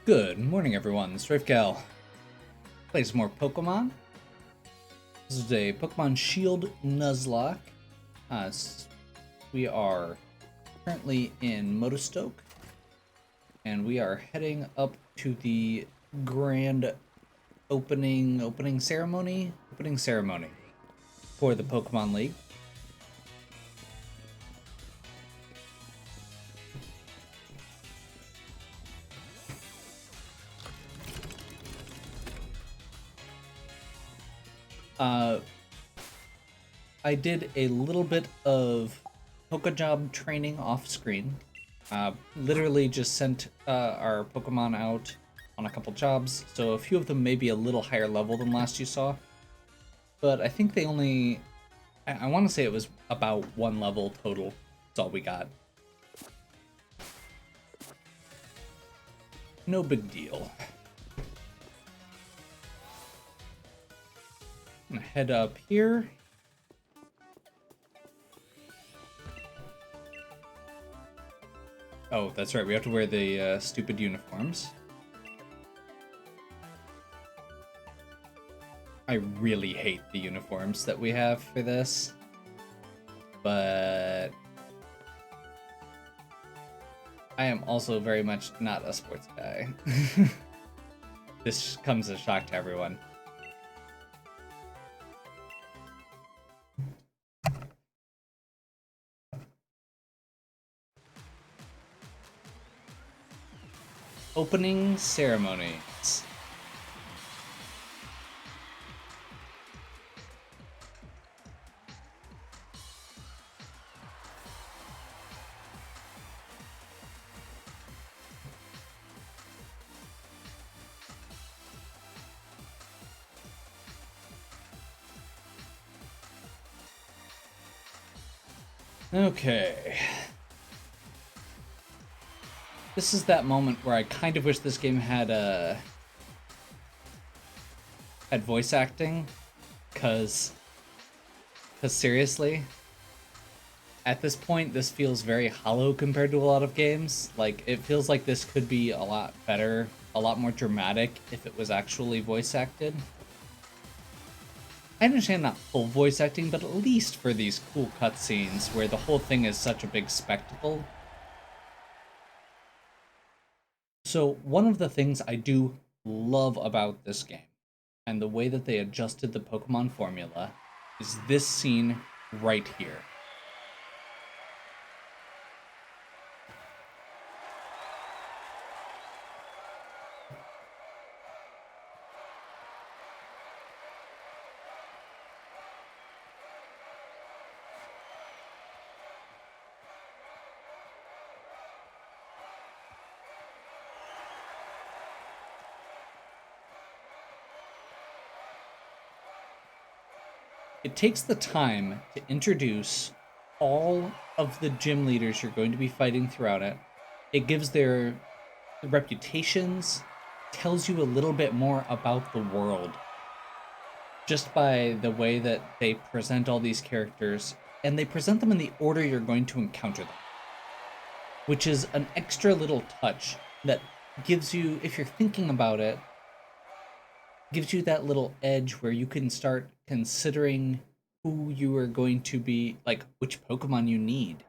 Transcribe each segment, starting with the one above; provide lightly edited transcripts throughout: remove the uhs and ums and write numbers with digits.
Good morning, everyone. StrafeGal plays more Pokemon. This is a Pokemon Shield Nuzlocke. We are currently in Motostoke, and we are heading up to the grand opening ceremony for the Pokemon League. I did a little bit of Pokejob training off screen. Literally just sent our Pokemon out on a couple jobs, so a few of them may be a little higher level than last you saw. But I think they only... I want to say it was about one level total. That's all we got. No big deal. I'm gonna head up here. Oh, that's right, we have to wear the stupid uniforms. I really hate the uniforms that we have for this, but I am also very much not a sports guy. This comes as a shock to everyone. Opening ceremonies. Okay. This is that moment where I kind of wish this game had voice acting, cause seriously, at this point this feels very hollow compared to a lot of games. Like, it feels like this could be a lot better, a lot more dramatic if it was actually voice acted. I understand not full voice acting, but at least for these cool cutscenes where the whole thing is such a big spectacle. So one of the things I do love about this game, and the way that they adjusted the Pokemon formula, is this scene right here. It takes the time to introduce all of the gym leaders you're going to be fighting throughout it. It gives their reputations, tells you a little bit more about the world just by the way that they present all these characters, and they present them in the order you're going to encounter them, which is an extra little touch that gives you, if you're thinking about it, gives you that little edge where you can start considering who you are going to be, like which Pokemon you need.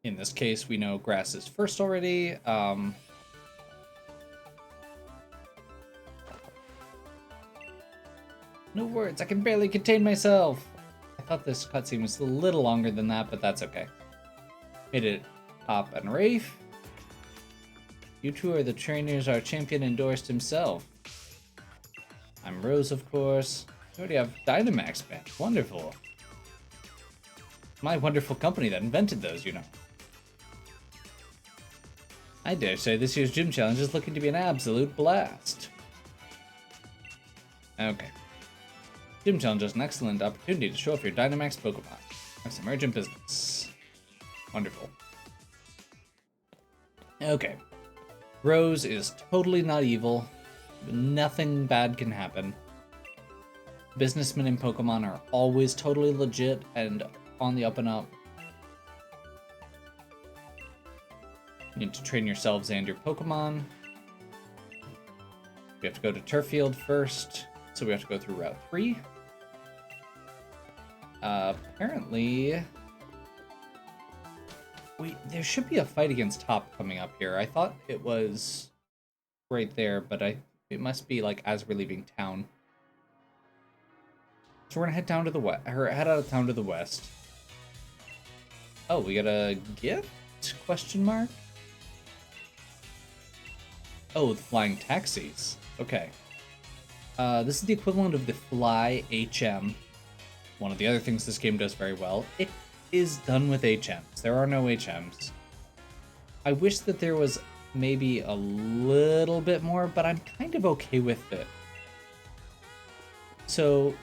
In this case, we know grass is first already. No words, I can barely contain myself. I thought this cutscene was a little longer than that, but that's okay. Made it Top and Rafe. You two are the trainers our champion endorsed himself. I'm Rose, of course. You already have Dynamax back. Wonderful. My wonderful company that invented those, you know. I dare say this year's gym challenge is looking to be an absolute blast. Okay. Gym challenge is an excellent opportunity to show off your Dynamax Pokemon. That's emergent business. Wonderful. Okay. Rose is totally not evil. Nothing bad can happen. Businessmen in Pokemon are always totally legit and on the up and up. You need to train yourselves and your Pokemon. We have to go to Turffield first, so we have to go through Route 3. Apparently... there should be a fight against Top coming up here. I thought it was right there, but it must be like as we're leaving town. So we're gonna head down to the west, or head out of town to the west. Oh, we got a gift? Question mark? Oh, the flying taxis. Okay. This is the equivalent of the Fly HM. One of the other things this game does very well. It is done with HMs. There are no HMs. I wish that there was maybe a little bit more, but I'm kind of okay with it. So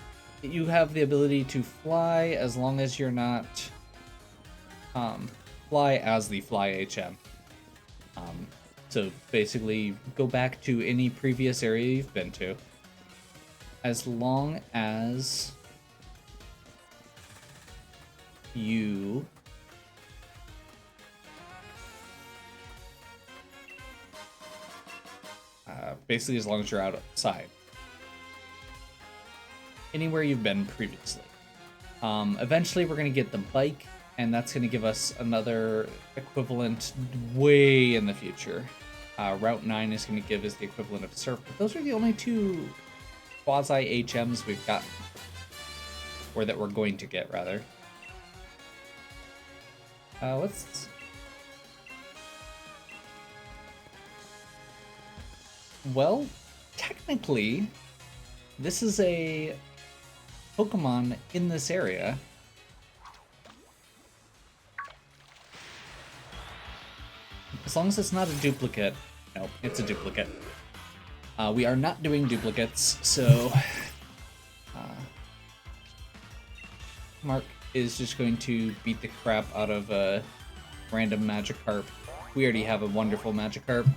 you have the ability to fly as long as you're not fly as the Fly HM. So basically go back to any previous area you've been to, as long as you basically as long as you're outside. Anywhere you've been previously. Eventually we're going to get the bike, and that's going to give us another equivalent way in the future. Route 9 is going to give us the equivalent of Surf, but those are the only two quasi-HMs we've got. Or that we're going to get, rather. Let's... Well, technically, this is a Pokemon in this area. As long as it's not a duplicate. No, it's a duplicate. We are not doing duplicates, so... Mark is just going to beat the crap out of a random Magikarp. We already have a wonderful Magikarp.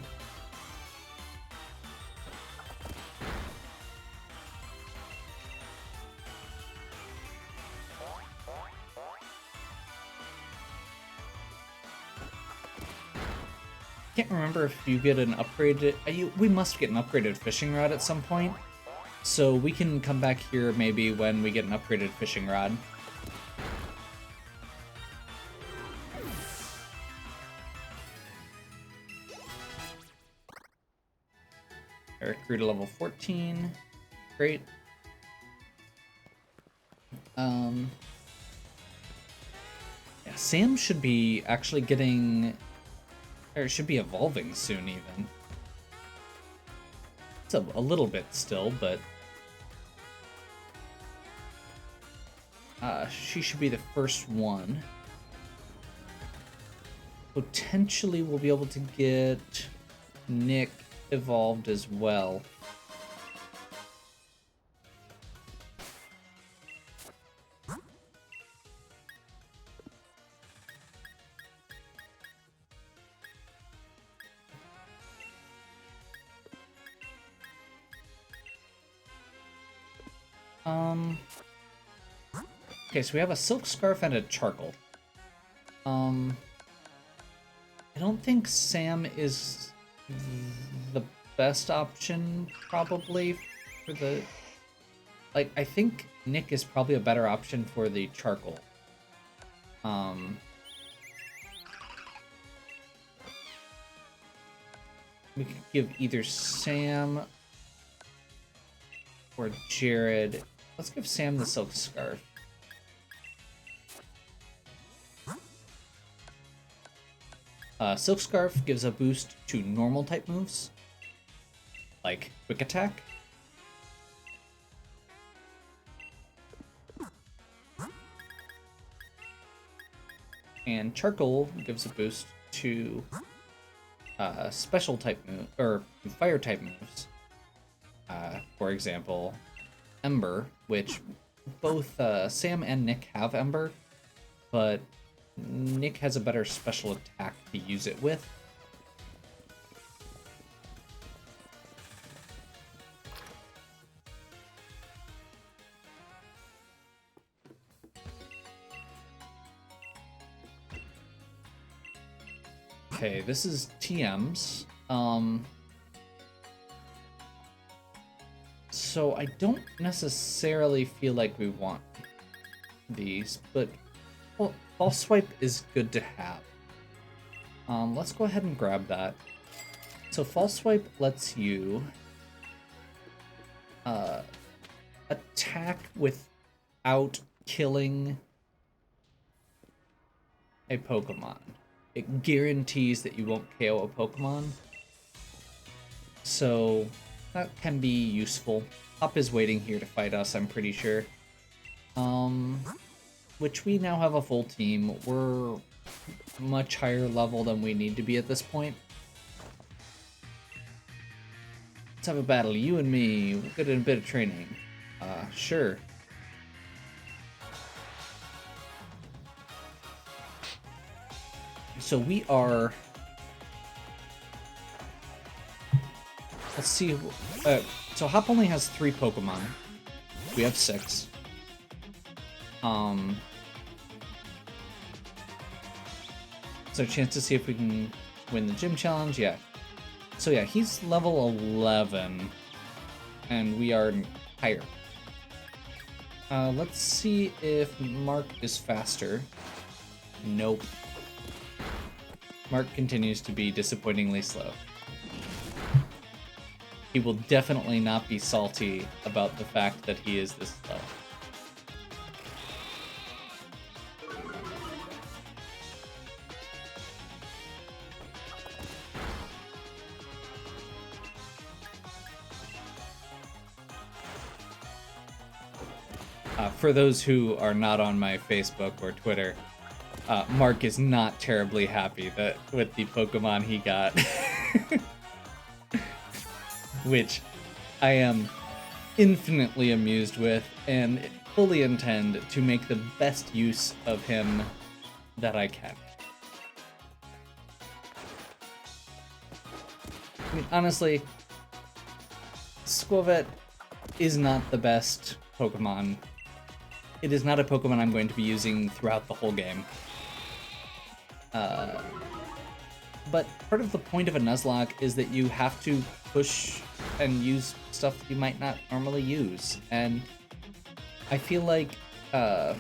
Can't remember if you get an upgraded... we must get an upgraded fishing rod at some point. So we can come back here maybe when we get an upgraded fishing rod. Eric grew to level 14. Great. Yeah, Sam should be actually getting... Or should be evolving soon, even. It's a little bit still, but... she should be the first one. Potentially we'll be able to get Nick evolved as well. Okay, so we have a Silk Scarf and a Charcoal. I don't think Sam is the best option, probably, for the... Like, I think Nick is probably a better option for the Charcoal. We could give either Sam or Jared... Let's give Sam the Silk Scarf. Silk Scarf gives a boost to normal type moves, like Quick Attack. And Charcoal gives a boost to special type move or fire type moves. For example, Ember, which both Sam and Nick have Ember, but Nick has a better special attack to use it with. Okay, this is TM's. So I don't necessarily feel like we want these, but well, false swipe is good to have. Let's go ahead and grab that. So false swipe lets you attack without killing a Pokemon. It guarantees that you won't KO a Pokemon. So that can be useful. Hop is waiting here to fight us, I'm pretty sure. Which we now have a full team. We're much higher level than we need to be at this point. Let's have a battle, you and me. We'll get in a bit of training. Sure. So we are... Let's see. So Hop only has 3 Pokemon. We have 6. So a chance to see if we can win the gym challenge. Yeah. So yeah, he's level 11, and we are higher. Let's see if Mark is faster. Nope. Mark continues to be disappointingly slow. He will definitely not be salty about the fact that he is this slow. For those who are not on my Facebook or Twitter, Mark is not terribly happy with the Pokemon he got. Which I am infinitely amused with and fully intend to make the best use of him that I can. I mean, honestly, Squavet is not the best Pokemon. It is not a Pokemon I'm going to be using throughout the whole game. But part of the point of a Nuzlocke is that you have to push and use stuff you might not normally use. And I feel like, at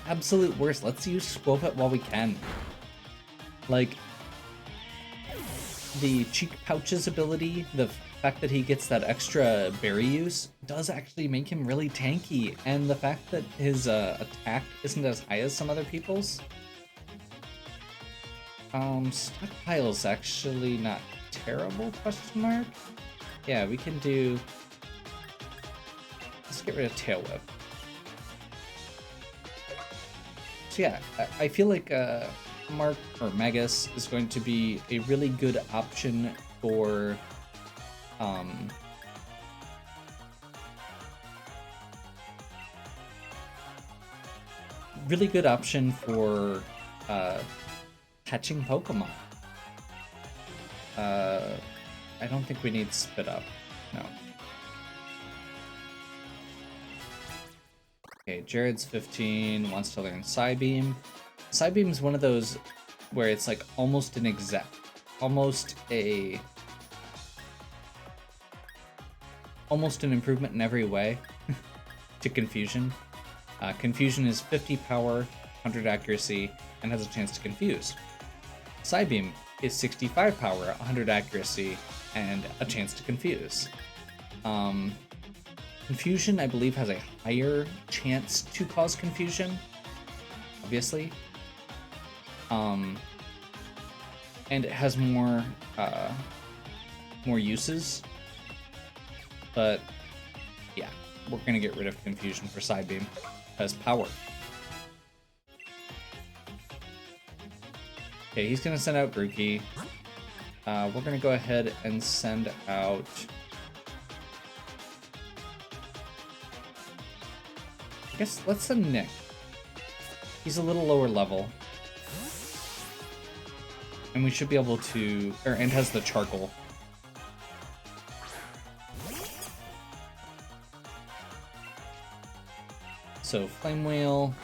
absolute worst, let's use Squavet while we can. Like, the Cheek Pouch's ability, the fact that he gets that extra berry use, does actually make him really tanky, and the fact that his attack isn't as high as some other people's. Stockpile's actually not terrible, question mark? Yeah, we can do... Let's get rid of Tail Whip. So yeah, I feel like Mark, or Magus, is going to be a really good option for catching Pokemon. I don't think we need Spit Up. No. Okay, Jared's 15, wants to learn Psybeam. Psybeam is one of those where it's like almost an improvement in every way to Confusion. Confusion is 50 power, 100 accuracy, and has a chance to confuse. Psybeam is 65 power, 100 accuracy, and a chance to confuse. Confusion, I believe, has a higher chance to cause confusion, obviously. And it has more uses. But yeah, we're gonna get rid of Confusion for Psybeam. Has power. Okay, he's gonna send out Grookey. We're gonna go ahead and send out... I guess let's send Nick. He's a little lower level. And we should be able to... and has the Charcoal. So, Flame Wheel.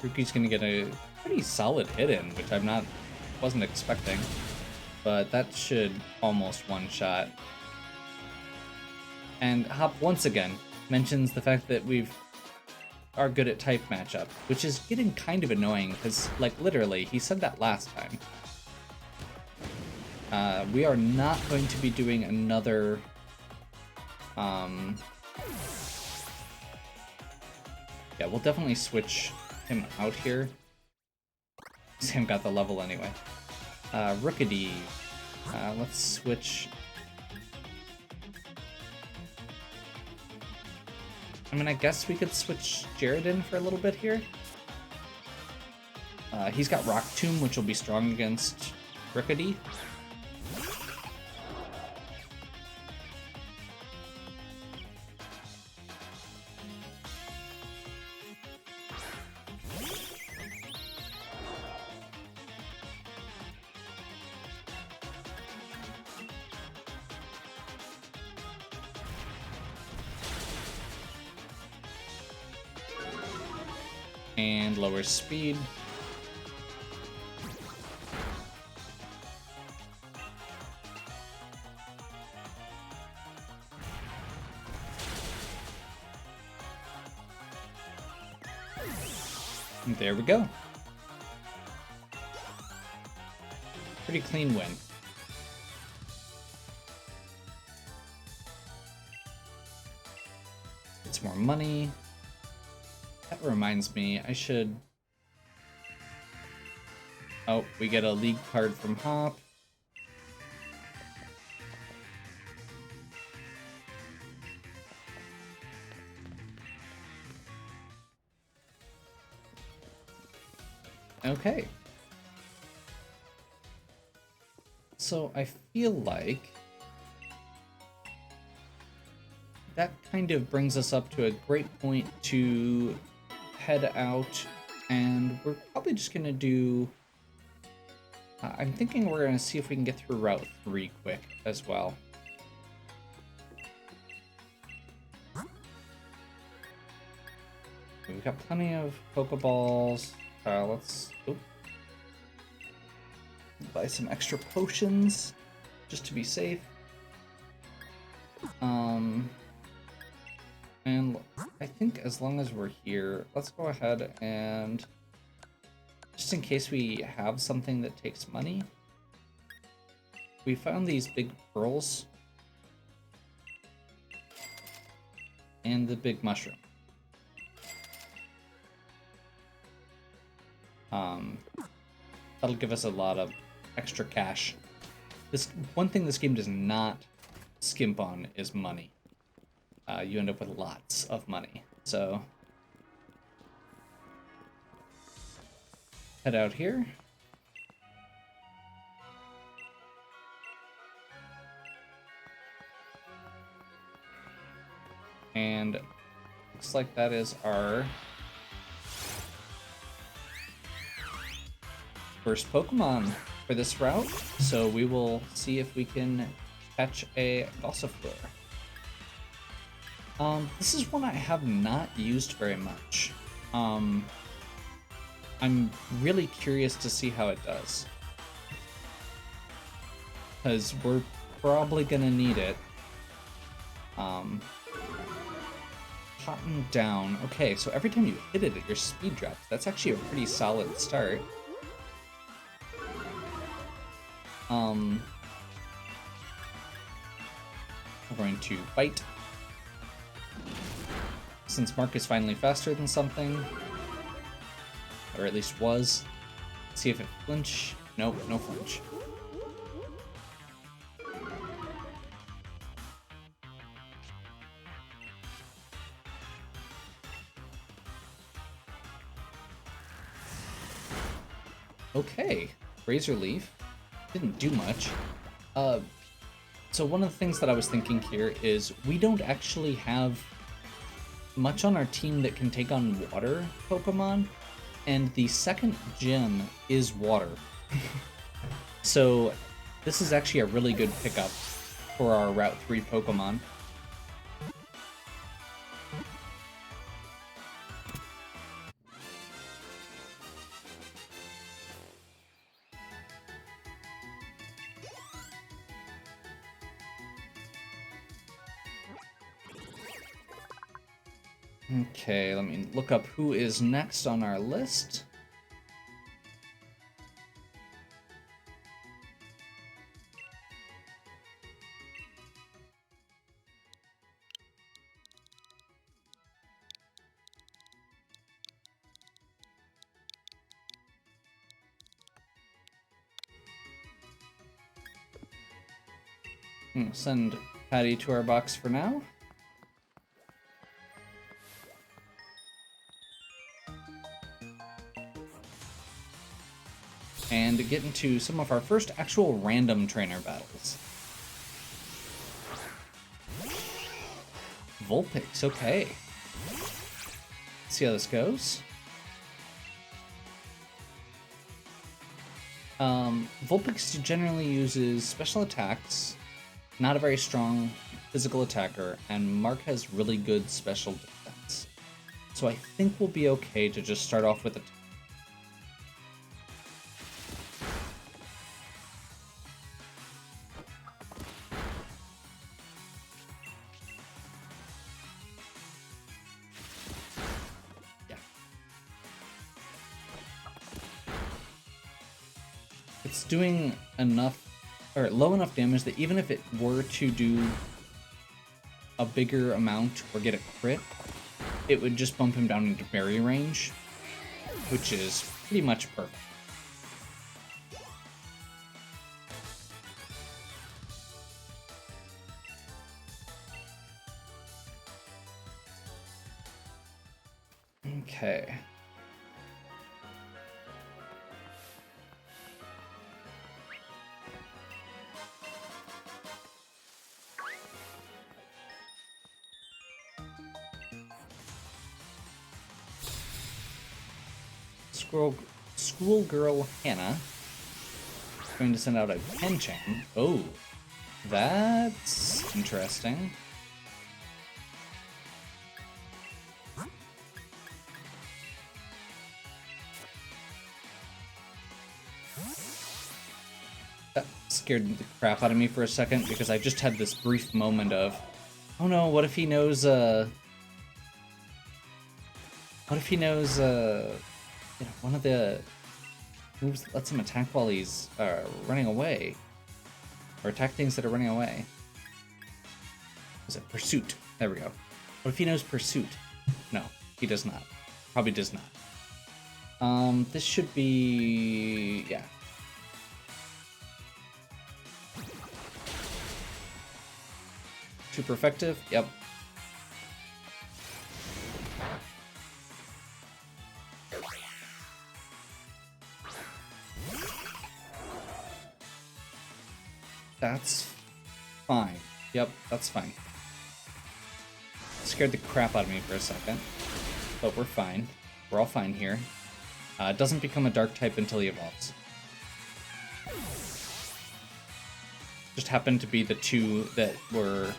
Ruki's gonna get a pretty solid hit in, which wasn't expecting. But that should almost one-shot. And Hop once again mentions the fact that are good at type matchup, which is getting kind of annoying because, like, literally, he said that last time. We are not going to be doing another yeah, we'll definitely switch him out here. Sam got the level anyway. Rookity. Let's switch. I mean, I guess we could switch Jared in for a little bit here. He's got Rock Tomb, which will be strong against Rookity. And lower speed. And there we go. Pretty clean win. Get some more money. That reminds me, I should... Oh, we get a league card from Hop. Okay. So I feel like that kind of brings us up to a great point to head out, and we're probably just gonna do... I'm thinking we're gonna see if we can get through Route 3 quick as well. We've got plenty of Pokeballs. Let's buy some extra potions just to be safe. And I think as long as we're here, let's go ahead and, just in case we have something that takes money, we found these big pearls and the big mushroom. That'll give us a lot of extra cash. This one thing this game does not skimp on is money. You end up with lots of money. So head out here. And looks like that is our first Pokemon for this route. So we will see if we can catch a Gossifleur. This is one I have not used very much. I'm really curious to see how it does, because we're probably gonna need it. Cotton down. Okay, so every time you hit it, your speed drops. That's actually a pretty solid start. We're going to bite. Since Mark is finally faster than something, or at least was. See if it flinch. Nope, no flinch. Okay, Razor Leaf didn't do much. So one of the things that I was thinking here is we don't actually have much on our team that can take on water Pokemon, and the second gym is water. So this is actually a really good pickup for our Route 3 Pokemon. Okay, let me look up who is next on our list. Send Patty to our box for now. And to get into some of our first actual random trainer battles. Vulpix, okay. Let's see how this goes. Vulpix generally uses special attacks, not a very strong physical attacker, and Mark has really good special defense. So I think we'll be okay to just start off with a it's doing enough, or low enough damage that even if it were to do a bigger amount or get a crit, it would just bump him down into berry range, which is pretty much perfect. Okay. Schoolgirl Hannah is going to send out a Penchang. Oh, that's interesting. That scared the crap out of me for a second because I just had this brief moment of, oh no, what if he knows, one of the moves that lets him attack while he's running away. Or attack things that are running away. Is it Pursuit? There we go. What if he knows Pursuit? No, he does not. Probably does not. This should be... yeah. Super effective? Yep. That's fine. Yep, that's fine. Scared the crap out of me for a second. But we're fine. We're all fine here. It doesn't become a dark type until he evolves. Just happened to be the two that were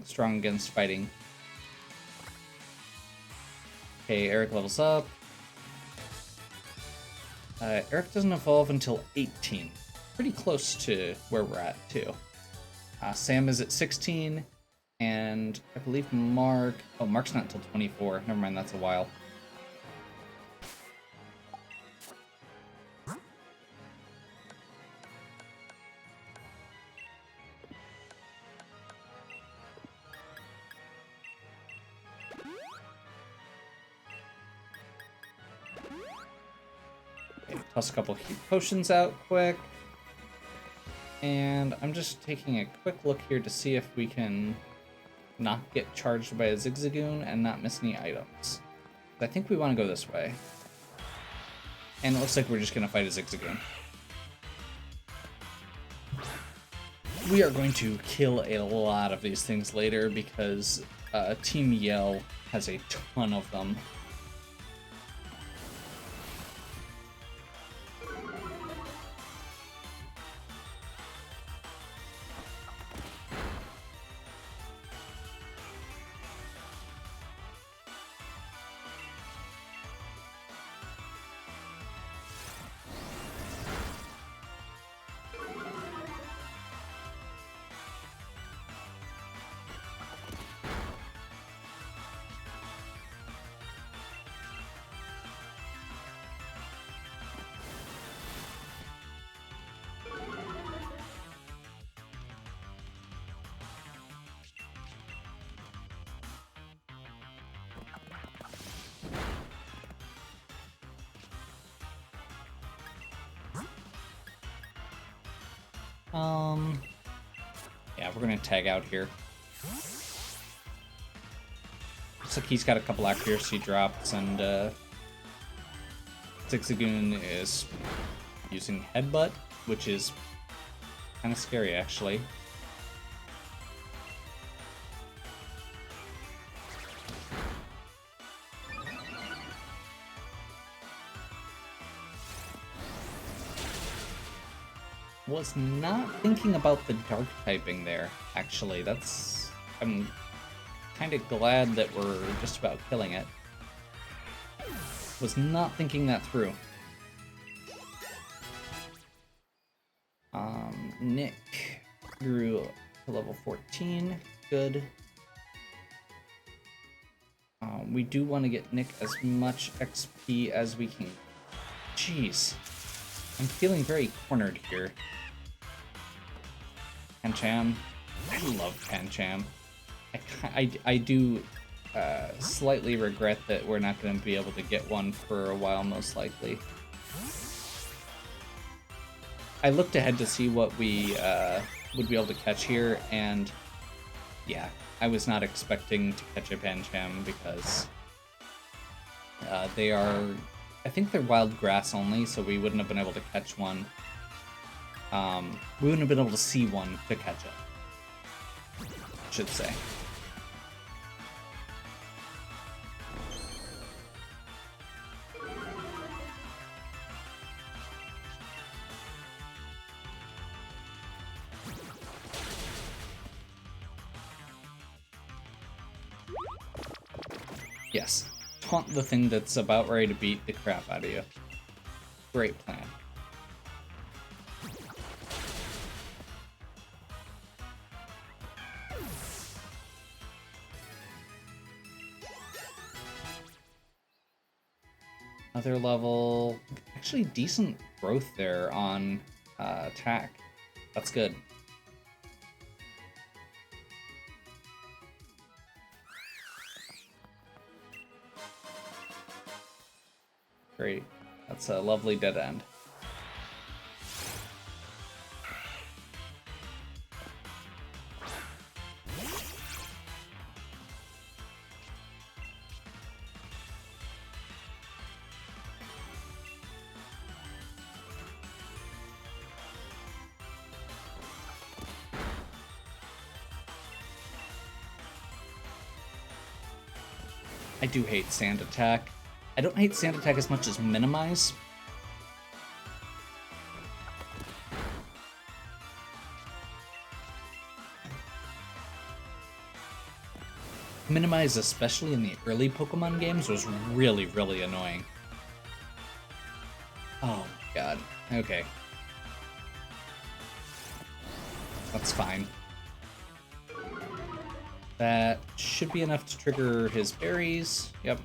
strong against fighting. Okay, Eric levels up. Eric doesn't evolve until 18. Pretty close to where we're at, too. Sam is at 16, and I believe Mark... oh, Mark's not until 24. Never mind, that's a while. Okay, toss a couple heat potions out quick. And I'm just taking a quick look here to see if we can not get charged by a Zigzagoon and not miss any items. I think we want to go this way. And it looks like we're just going to fight a Zigzagoon. We are going to kill a lot of these things later because Team Yell has a ton of them. Yeah, we're gonna tag out here. Looks like he's got a couple accuracy drops, and Zigzagoon is using Headbutt, which is kind of scary, actually. Was not thinking about the dark typing there, actually. I'm kind of glad that we're just about killing it. Was not thinking that through. Nick grew to level 14. Good. We do want to get Nick as much XP as we can. Jeez. I'm feeling very cornered here. Pancham. I love Pancham. I do slightly regret that we're not going to be able to get one for a while, most likely. I looked ahead to see what we would be able to catch here, and yeah, I was not expecting to catch a Pancham because they are, I think they're wild grass only, so we wouldn't have been able to catch one. We wouldn't have been able to see one to catch it, I should say. Yes, taunt the thing that's about ready to beat the crap out of you. Great plan. Another level, actually decent growth there on attack. That's good. Great. That's a lovely dead end. I do hate Sand Attack. I don't hate Sand Attack as much as Minimize. Minimize, especially in the early Pokemon games, was really, really annoying. Oh, God. Okay. That's fine. That should be enough to trigger his berries. Yep.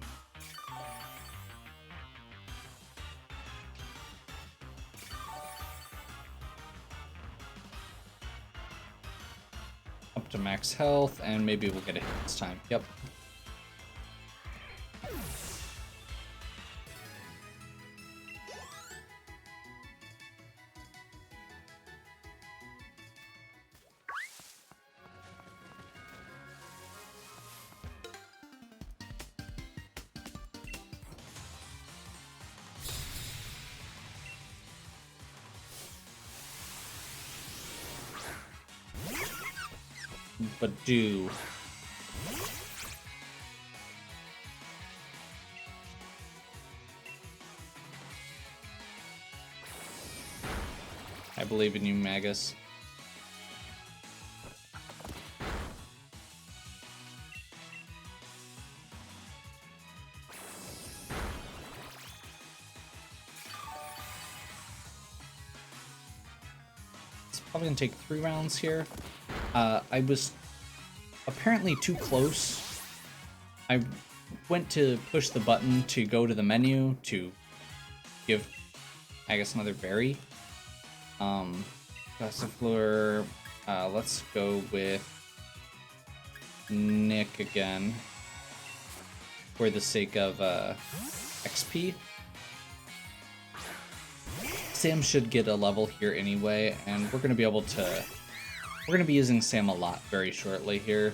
Up to max health, and maybe we'll get a hit this time. Yep. But do. I believe in you, Magus. It's probably gonna take 3 rounds here. I was apparently too close. I went to push the button to go to the menu to give, I guess, another berry. Gossifleur, let's go with Nick again for the sake of XP. Sam should get a level here anyway, and we're going to be able to... We're going to be using Sam a lot very shortly here.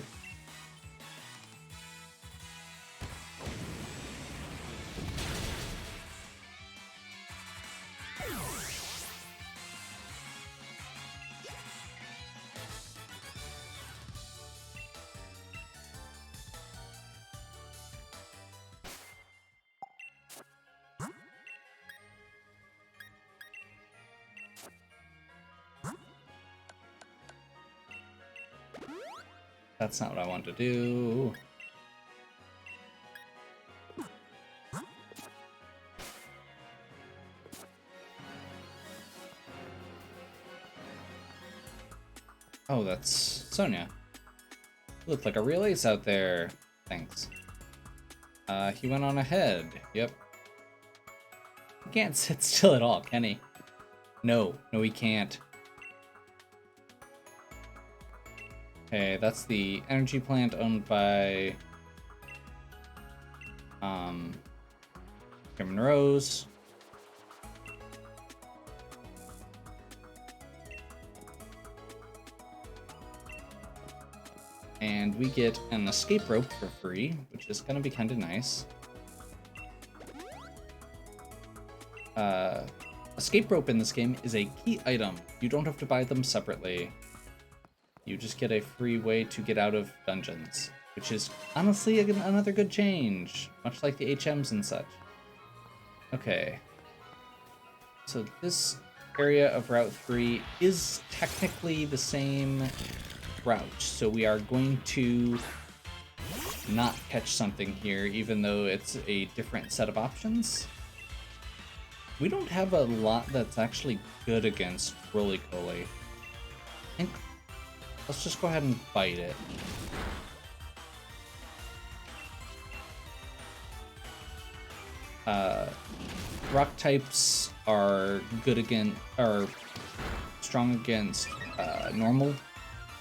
That's not what I want to do. Oh, that's Sonia. You look like a real ace out there. Thanks. He went on ahead. Yep. He can't sit still at all, can he? No, he can't. Okay, that's the energy plant owned by Cameron Rose. And we get an escape rope for free, which is going to be kind of nice. Escape rope in this game is a key item. You don't have to buy them separately. You just get a free way to get out of dungeons, which is honestly another good change, much like the HMs and such. Okay. So this area of Route 3 is technically the same route, so we are going to not catch something here, even though it's a different set of options. We don't have a lot that's actually good against Roly-Coly. I think let's just go ahead and fight it. Rock types are strong against normal,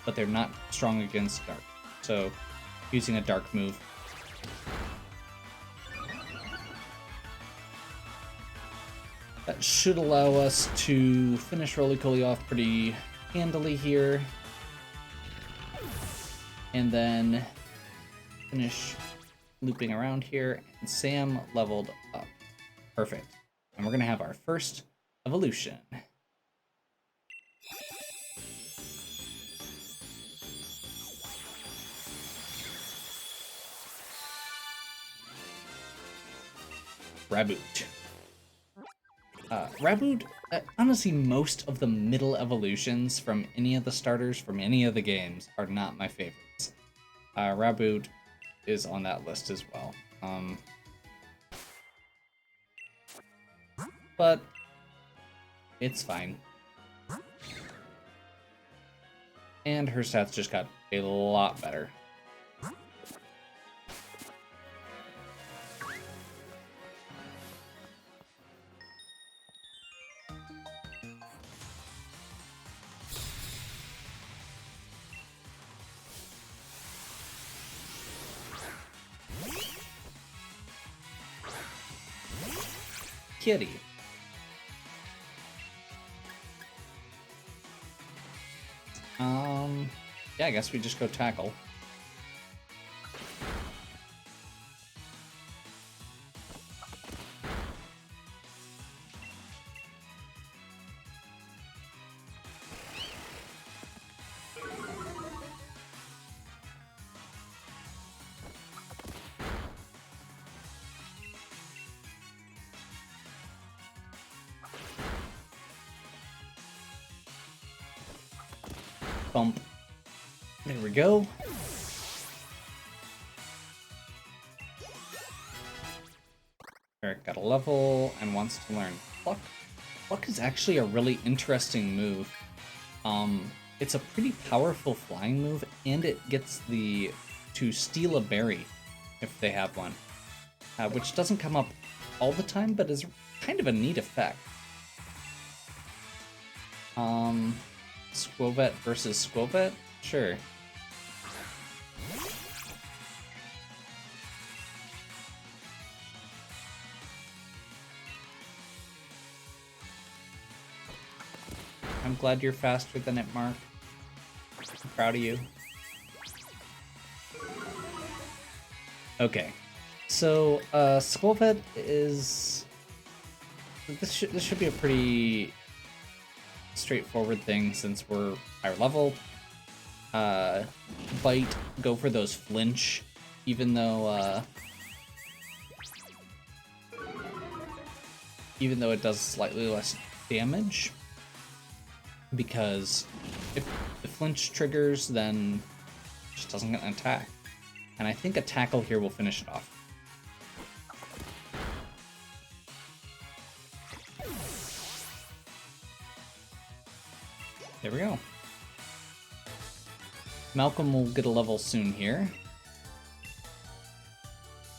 but they're not strong against dark. So, using a dark move. That should allow us to finish Roly-Coly off pretty handily here. And then finish looping around here. And Sam leveled up. Perfect. And we're going to have our first evolution. Raboot. Raboot, honestly, most of the middle evolutions from any of the starters from any of the games are not my favorites. Raboot is on that list as well. But it's fine. And her stats just got a lot better. Kitty. Yeah, I guess we just go tackle. Bump. There we go. Eric got a level and wants to learn Pluck. Pluck is actually a really interesting move. It's a pretty powerful flying move, and it gets to steal a berry if they have one, which doesn't come up all the time, but is kind of a neat effect. Squovet versus Squovet? Sure. I'm glad you're faster than it, Mark. I'm proud of you. Okay, so Skullvet is... This should be a pretty straightforward thing since we're higher level. Bite, go for those flinch, even though it does slightly less damage. Because if the flinch triggers, then it just doesn't get an attack. And I think a tackle here will finish it off. There we go. Malcolm will get a level soon here.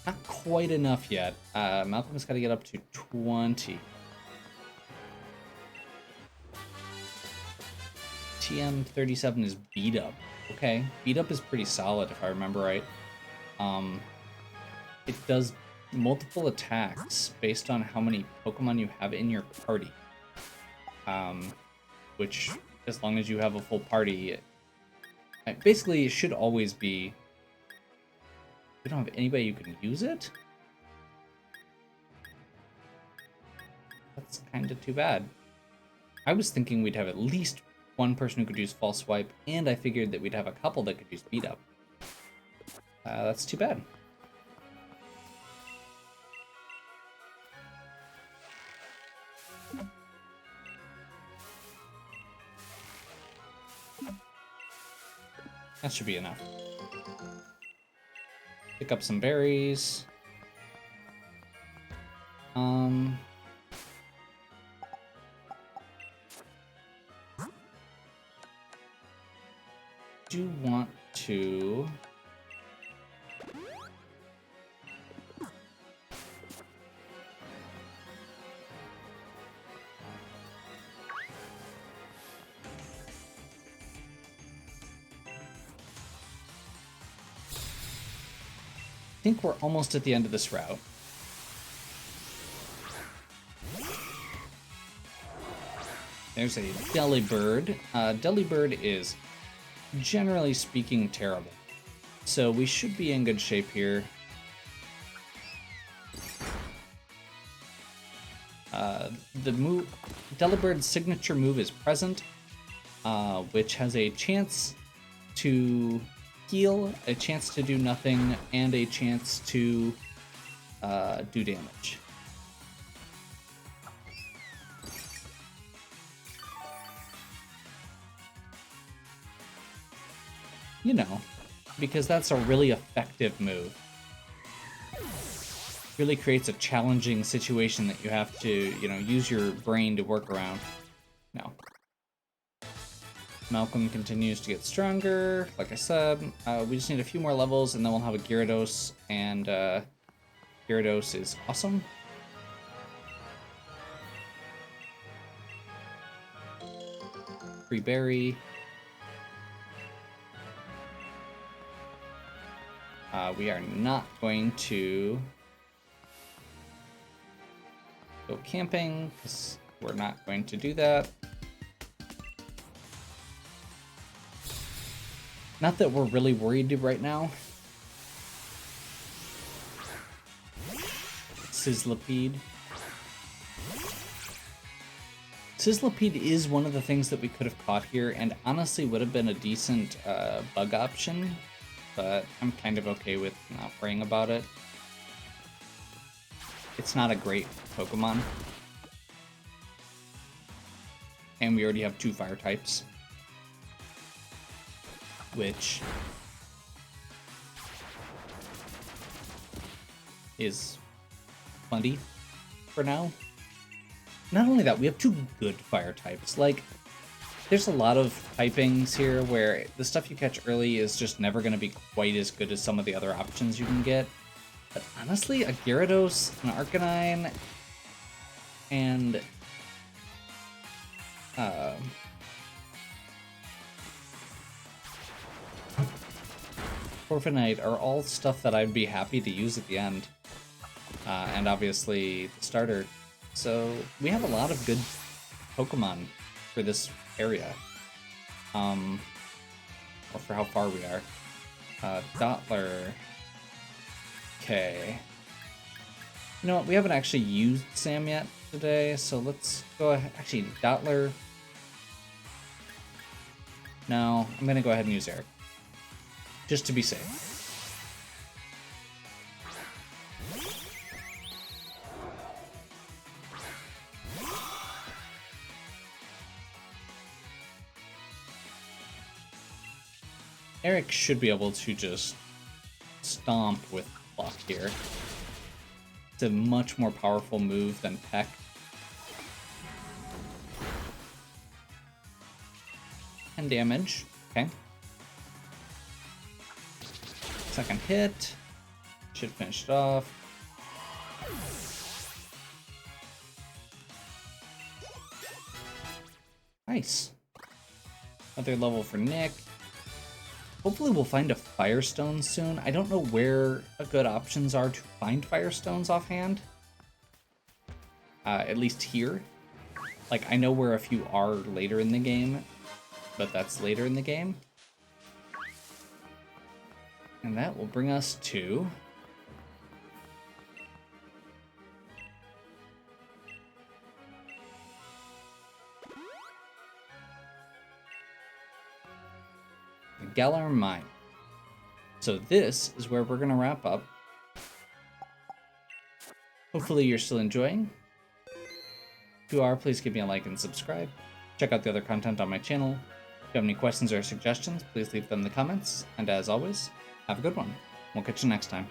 Not quite enough yet. Malcolm's got to get up to 20. TM37 is beat up. Okay, beat up is pretty solid if I remember right. It does multiple attacks based on how many Pokemon you have in your party. Which, as long as you have a full party, basically it should always be... We don't have anybody who can use it? That's kind of too bad. I was thinking we'd have at least one person who could use False Swipe, and I figured that we'd have a couple that could use Beat Up. That's too bad. That should be enough. Pick up some berries. Do want to... I think we're almost at the end of this route. There's a Delibird. Delibird is, generally speaking, terrible. So we should be in good shape here. The move, Delibird's signature move is Present, which has a chance to heal, a chance to do nothing, and a chance to do damage. You know, because that's a really effective move. Really creates a challenging situation that you have to, you know, use your brain to work around. No. Malcolm continues to get stronger. Like I said, we just need a few more levels and then we'll have a Gyarados, and Gyarados is awesome. Free berry. We are not going to go camping because we're not going to do that. Not that we're really worried right now. Sizzlipede. Sizzlipede is one of the things that we could have caught here, and honestly would have been a decent bug option, but I'm kind of okay with not worrying about it. It's not a great Pokemon. And we already have 2 fire types, which is plenty for now. Not only that, we have 2 good fire types. Like, there's a lot of typings here where the stuff you catch early is just never going to be quite as good as some of the other options you can get. But honestly, a Gyarados, an Arcanine, and Corviknight are all stuff that I'd be happy to use at the end. And obviously the starter. So we have a lot of good Pokemon for this area. Or for how far we are. Dottler. Okay. You know what? We haven't actually used Sam yet today, so let's go ahead. Actually, Dottler. No, I'm going to go ahead and use Eric. Just to be safe. Eric should be able to just stomp with Pluck here. It's a much more powerful move than Peck. And damage. Okay. Second hit. Should finish it off. Nice. Another level for Nick. Hopefully we'll find a Firestone soon. I don't know where good options are to find Firestones offhand. At least here. Like, I know where a few are later in the game, but that's later in the game. And that will bring us to... Galar Mine. So this is where we're going to wrap up. Hopefully you're still enjoying. If you are, please give me a like and subscribe. Check out the other content on my channel. If you have any questions or suggestions, please leave them in the comments. And as always, have a good one. We'll catch you next time.